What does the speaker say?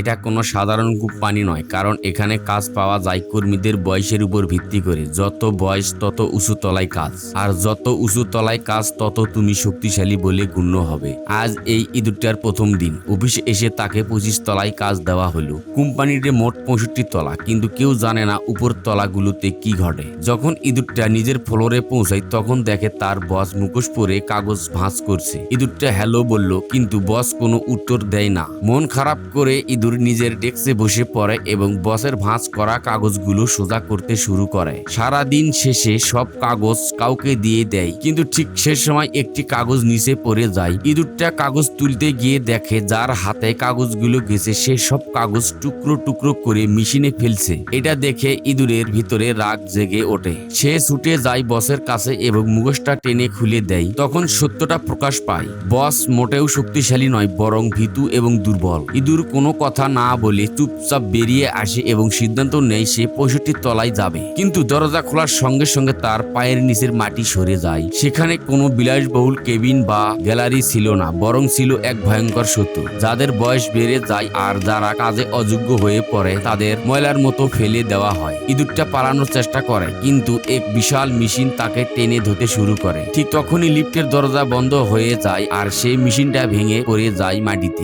এটা কোনো সাধারণ কোম্পানি নয়, কারণ এখানে কাজ পাওয়া যায় কর্মীদের বয়সের উপর ভিত্তি করে। যত বয়স তত উঁচু তলায় কাজ, আর যত উঁচু তলায় কাজ তত তুমি শক্তিশালী বলে গণ্য হবে। আজ এই ইঁদুরটার প্রথম দিন। অফিসে এসে তাকে 25 তলায় কাজ দেওয়া হলো। কোম্পানিতে মোট 65 তলা, কিন্তু কেউ জানে না উপর তলাগুলোতে কি ঘটে। যখন ইঁদুরটা নিজের ফ্লোরে পৌঁছায় তখন দেখে তার বস মুখোশ পরে কাগজ ভাঁজ করছে। ইঁদুরটা হ্যালো বলল, কিন্তু বস কোনো উত্তর দেয় না। মন খারাপ করে ইঁদুর নিজের ডেস্কে বসে পড়ে এবং বসের ভাঁজ করা কাগজগুলো সোজা করতে শুরু করে। সারা দিন শেষে সব কাগজ কাউকে দিয়ে দেয়, কিন্তু ঠিক সে সময় একটি কাগজ নিচে পড়ে যায়। ইঁদুরটা কাগজ তুলতে গিয়ে দেখে যার হাতে কাগজগুলো গেছে সে সব কাগজ টুকরো টুকরো করে মেশিনে ফেলছে। এটা দেখে ইঁদুরের ভিতরে রাগ জেগে ওঠে। সে ছুটে যায় বসের কাছে এবং মুখোশটা টেনে খুলে দেয়। তখন সত্যটা প্রকাশ পায়। বস মোটেও শক্তিশালী নয়, বরং ভীতু এবং দুর্বল। ইঁদুর কোনো কথা না বলে চুপচাপ বেরিয়ে আসে এবং সিদ্ধান্ত নেয় সে 65 তলায় যাবে। কিন্তু দরজা খোলার সঙ্গে সঙ্গে তার পায়ের নিচের মাটি সরে যায়। সেখানে কোনো বিলাসবহুল কেবিন বা গ্যালারি ছিল না, বরং ছিল এক ভয়ঙ্কর সত্য। যাদের বয়স বেড়ে যায় আর যারা কাজে অযোগ্য হয়ে পড়ে তাদের ময়লার মতো ফেলে দেওয়া হয়। ইঁদুরটা পালানোর চেষ্টা করে, কিন্তু এক বিশাল মেশিন তাকে টেনে ধরতে শুরু করে। ঠিক তখনই লিফটের দরজা বন্ধ হয়ে যায় আর সেই মেশিনটা ভেঙে পড়ে যায় মাটিতে।